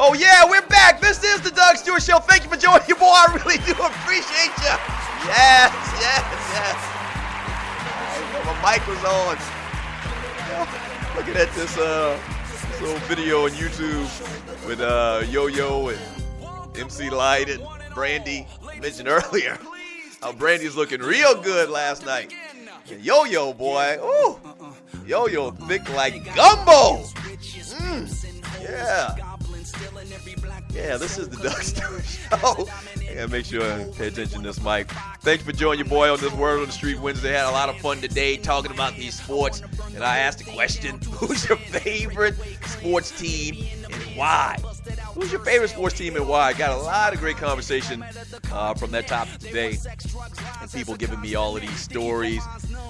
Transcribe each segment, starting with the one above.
Oh, yeah, we're back. This is the Doug Stewart Show. Thank you for joining your boy. I really do appreciate you. Yes. My mic was on. Looking at this little video on YouTube with Yo-Yo and MC Light and Brandy. I mentioned earlier how Brandy's looking real good last night. And Yo-Yo, boy, ooh, Yo-Yo thick like gumbo. Yeah, this is the Doug Stewart Show. I gotta make sure I pay attention to this mic. Thanks for joining your boy on this Word on the Street Wednesday. Had a lot of fun today talking about these sports. And I asked the question, who's your favorite sports team and why? Who's your favorite sports team and why? Got a lot of great conversation from that topic today. And people giving me all of these stories.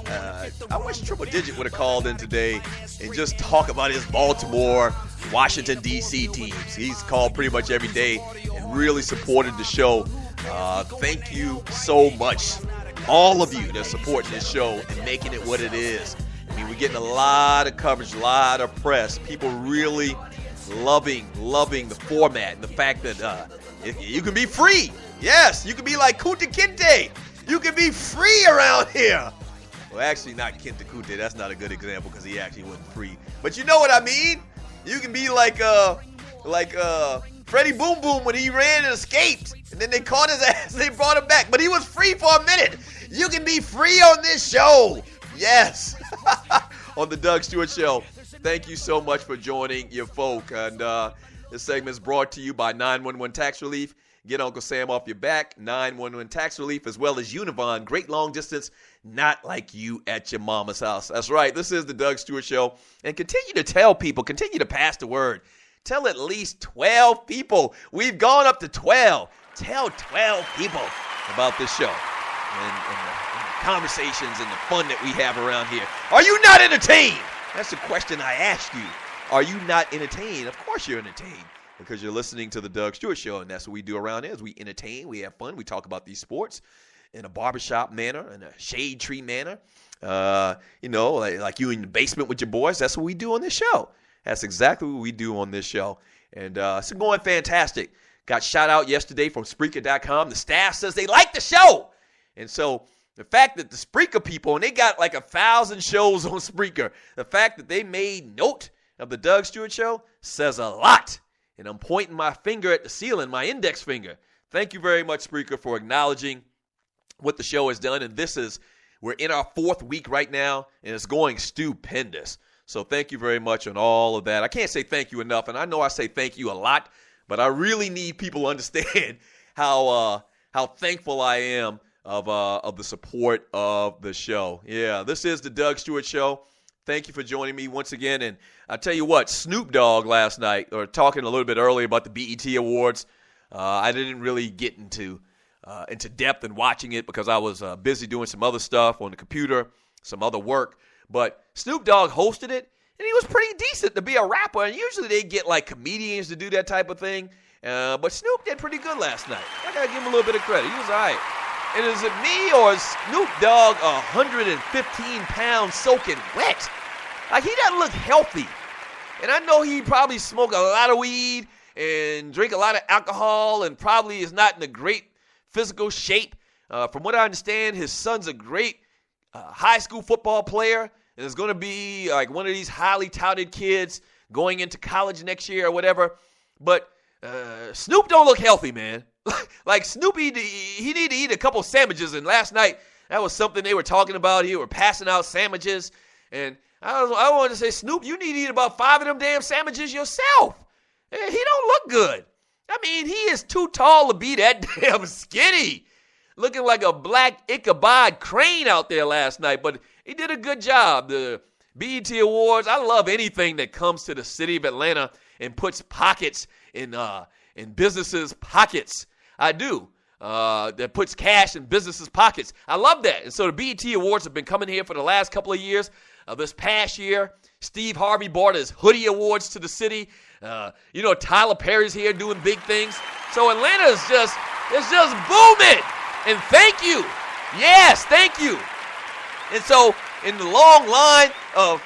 I wish Triple Digit would have called in today and just talk about his Baltimore, Washington, D.C. teams. He's called pretty much every day and really supported the show. Thank you so much, all of you that support this show and making it what it is. I mean, we're getting a lot of coverage, a lot of press. People really loving the format and the fact that you can be free. Yes, you can be like Kunta Kinte. You can be free around here. Well, actually, not Kenta Kute. That's not a good example because he actually wasn't free. But you know what I mean? You can be like Freddie Boom Boom when he ran and escaped. And then they caught his ass and they brought him back. But he was free for a minute. You can be free on this show. Yes. On the Doug Stewart Show. Thank you so much for joining your folk. And this segment is brought to you by 911 Tax Relief. Get Uncle Sam off your back. 911 Tax Relief, as well as Univon. Great long distance, not like you at your mama's house. That's right. This is the Doug Stewart Show. And continue to tell people. Continue to pass the word. Tell at least 12 people. We've gone up to 12. Tell 12 people about this show. And the conversations and the fun that we have around here. Are you not entertained? That's the question I ask you. Are you not entertained? Of course you're entertained. Because you're listening to the Doug Stewart Show, and that's what we do around here is we entertain, we have fun, we talk about these sports in a barbershop manner, in a shade tree manner. Like you in the basement with your boys. That's what we do on this show. That's exactly what we do on this show. And it's going fantastic. Got shout out yesterday from Spreaker.com. The staff says they like the show. And so the fact that the Spreaker people, and they got like 1,000 shows on Spreaker, the fact that they made note of the Doug Stewart Show says a lot. And I'm pointing my finger at the ceiling, my index finger. Thank you very much, Spreaker, for acknowledging what the show has done. And we're in our 4th week right now, and it's going stupendous. So thank you very much on all of that. I can't say thank you enough, and I know I say thank you a lot, but I really need people to understand how thankful I am of the support of the show. Yeah, this is the Doug Stewart Show. Thank you for joining me once again. And I tell you what, Snoop Dogg last night, or talking a little bit earlier about the BET Awards, I didn't really get into depth in watching it because I was busy doing some other stuff on the computer, some other work. But Snoop Dogg hosted it, and he was pretty decent to be a rapper. And usually they get like comedians to do that type of thing. But Snoop did pretty good last night. I got to give him a little bit of credit. He was all right. And is it me or is Snoop Dogg 115 pounds soaking wet? Like, he doesn't look healthy. And I know he probably smoked a lot of weed and drink a lot of alcohol and probably is not in a great physical shape. From what I understand, his son's a great high school football player and is going to be like one of these highly touted kids going into college next year or whatever. But Snoop don't look healthy, man. Like Snoopy, he need to eat a couple sandwiches. And last night, that was something they were talking about. He were passing out sandwiches. And I wanted to say, Snoop, you need to eat about 5 of them damn sandwiches yourself. He don't look good. I mean, he is too tall to be that damn skinny. Looking like a black Ichabod Crane out there last night. But he did a good job. The BET Awards, I love anything that comes to the city of Atlanta and puts pockets in businesses' pockets. I do. That puts cash in businesses' pockets. I love that. And so the BET Awards have been coming here for the last couple of years. This past year, Steve Harvey brought his hoodie awards to the city. Tyler Perry's here doing big things. So Atlanta is just booming. And thank you. Yes, thank you. And so in the long line of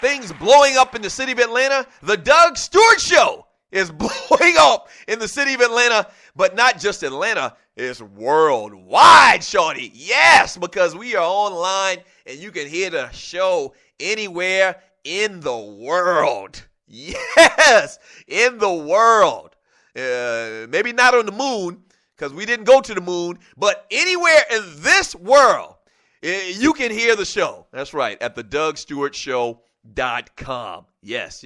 things blowing up in the city of Atlanta, the Doug Stewart Show is blowing up in the city of Atlanta, but not just Atlanta, it's worldwide, shorty. Yes, because we are online and you can hear the show anywhere in the world. Yes, in the world. Maybe not on the moon, because we didn't go to the moon, but anywhere in this world, you can hear the show. That's right, at the DougStewartShow.com. Yes.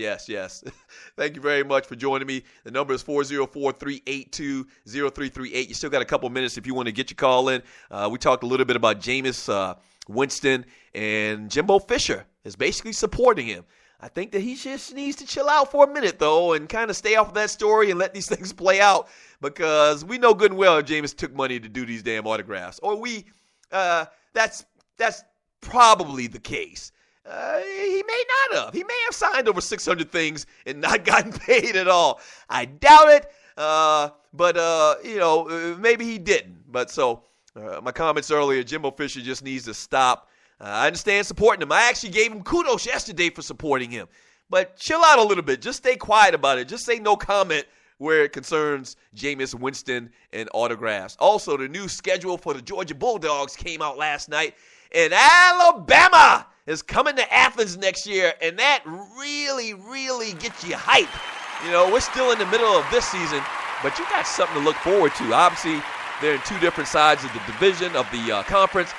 Thank you very much for joining me. The number is 404-382-0338. You still got a couple minutes if you want to get your call in. We talked a little bit about Jameis Winston, and Jimbo Fisher is basically supporting him. I think that he just needs to chill out for a minute, though, and kind of stay off of that story and let these things play out, because we know good and well Jameis took money to do these damn autographs. Or that's probably the case. He may not have. He may have signed over 600 things and not gotten paid at all. I doubt it, but maybe he didn't. But so my comments earlier, Jimbo Fisher just needs to stop. I understand supporting him. I actually gave him kudos yesterday for supporting him. But chill out a little bit. Just stay quiet about it. Just say no comment where it concerns Jameis Winston and autographs. Also, the new schedule for the Georgia Bulldogs came out last night. And Alabama is coming to Athens next year. And that really, really gets you hyped. You know, we're still in the middle of this season, but you got something to look forward to. Obviously, they're in two different sides of the division of the conference.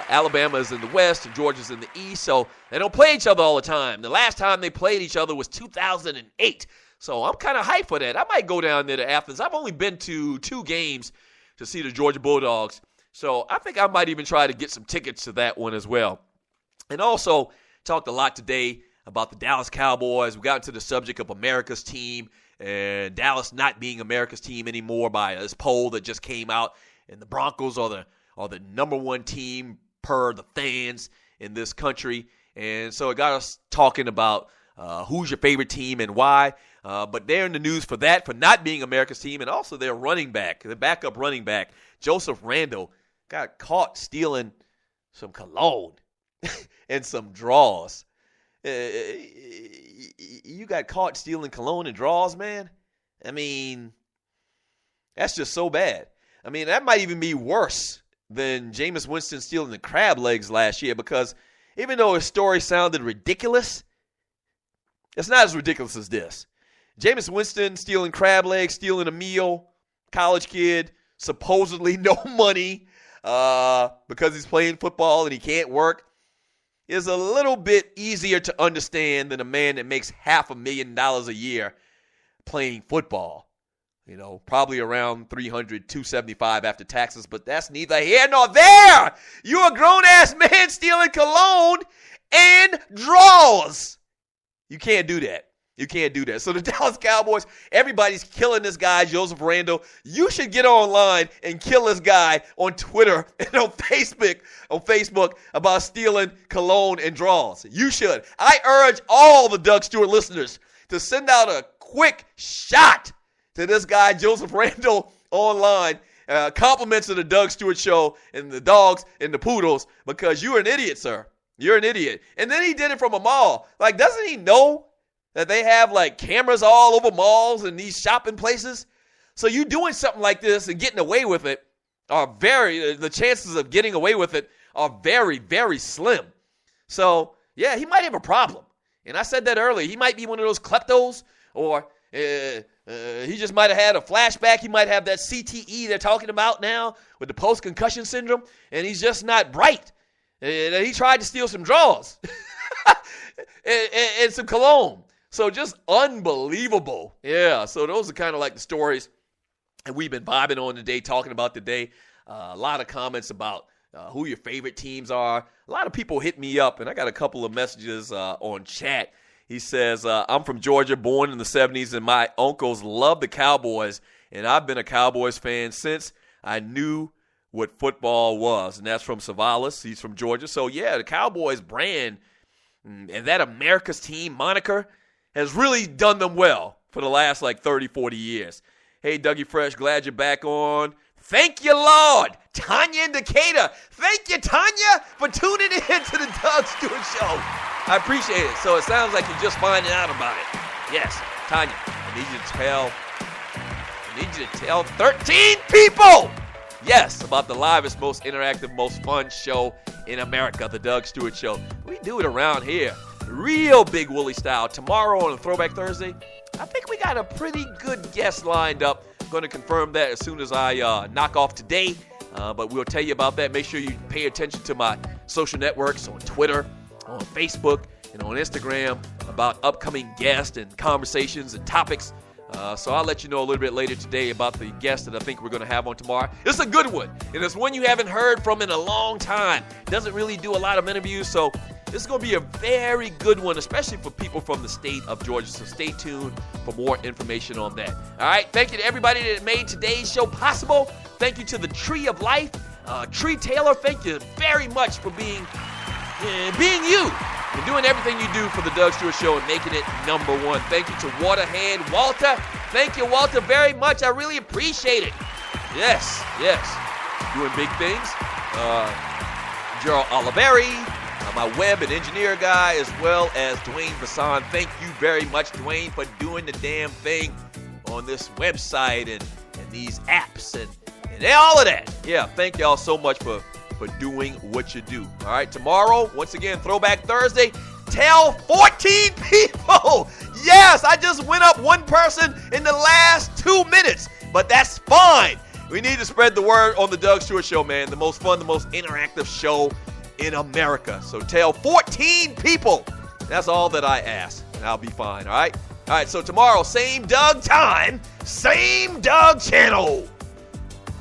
Alabama is in the West and Georgia's in the East, so they don't play each other all the time. The last time they played each other was 2008, so I'm kind of hyped for that. I might go down there to Athens. I've only been to 2 games to see the Georgia Bulldogs, so I think I might even try to get some tickets to that one as well. And also talked a lot today about the Dallas Cowboys. We got into the subject of America's team and Dallas not being America's team anymore by this poll that just came out, and the Broncos are the number one team per the fans in this country. And so it got us talking about who's your favorite team and why. But they're in the news for that, for not being America's team. And also their running back, the backup running back, Joseph Randle, got caught stealing some cologne and some draws. You got caught stealing cologne and draws, man? I mean, that's just so bad. I mean, that might even be worse than Jameis Winston stealing the crab legs last year, because even though his story sounded ridiculous, it's not as ridiculous as this. Jameis Winston stealing crab legs, stealing a meal, college kid, supposedly no money because he's playing football and he can't work, is a little bit easier to understand than a man that makes $500,000 a year playing football. You know, probably around $300, $275 after taxes, but that's neither here nor there. You're a grown-ass man stealing cologne and draws. You can't do that. You can't do that. So the Dallas Cowboys, everybody's killing this guy, Joseph Randle. You should get online and kill this guy on Twitter and on Facebook about stealing cologne and draws. You should. I urge all the Doug Stewart listeners to send out a quick shot to this guy, Joseph Randle, online. Compliments of the Doug Stewart Show and the dogs and the poodles, because you're an idiot, sir. You're an idiot. And then he did it from a mall. Like, doesn't he know that they have, like, cameras all over malls and these shopping places? So you doing something like this and getting away with it the chances of getting away with it are very, very slim. So, yeah, he might have a problem. And I said that earlier. He might be one of those kleptos, or he just might have had a flashback. He might have that CTE they're talking about now with the post-concussion syndrome, and he's just not bright. And he tried to steal some draws and some cologne. So just unbelievable. Yeah, so those are kind of like the stories that we've been vibing on today, talking about today. A lot of comments about who your favorite teams are. A lot of people hit me up, and I got a couple of messages on chat. He says, I'm from Georgia, born in the 70s, and my uncles love the Cowboys, and I've been a Cowboys fan since I knew what football was. And that's from Savalas. He's from Georgia. So, yeah, the Cowboys brand and that America's team moniker has really done them well for the last, 30, 40 years. Hey, Dougie Fresh, glad you're back on. Thank you, Lord. Tanya in Decatur. Thank you, Tanya, for tuning in to the Doug Stewart Show. I appreciate it. So it sounds like you're just finding out about it. Yes, Tanya, I need you to tell 13 people, yes, about the livest, most interactive, most fun show in America, the Doug Stewart Show. We do it around here, real Big Wooly style. Tomorrow on a Throwback Thursday, I think we got a pretty good guest lined up. I'm going to confirm that as soon as I knock off today, but we'll tell you about that. Make sure you pay attention to my social networks on Twitter, on Facebook, and on Instagram about upcoming guests and conversations and topics. So I'll let you know a little bit later today about the guest that I think we're going to have on tomorrow. It's a good one, and it's one you haven't heard from in a long time. Doesn't really do a lot of interviews, so this is going to be a very good one, especially for people from the state of Georgia. So stay tuned for more information on that. All right, thank you to everybody that made today's show possible. Thank you to the Tree of Life. Tree Taylor, thank you very much for being you and doing everything you do for the Doug Stewart Show and making it #1. Thank you to Waterhead Walter. Thank you, Walter, very much. I really appreciate it. Yes. Doing big things. Gerald Oliveri, my web and engineer guy, as well as Dwayne Bassan. Thank you very much, Dwayne, for doing the damn thing on this website and these apps and all of that. Yeah, thank y'all so much for doing what you do. All right, tomorrow, once again, Throwback Thursday. Tell 14 people. Yes, I just went up one person in the last 2 minutes, but that's fine. We need to spread the word on the Doug Stewart Show, man. The most fun, the most interactive show in America. So tell 14 people. That's all that I ask, and I'll be fine, all right? All right, so tomorrow, same Doug time, same Doug channel.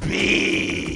Peace.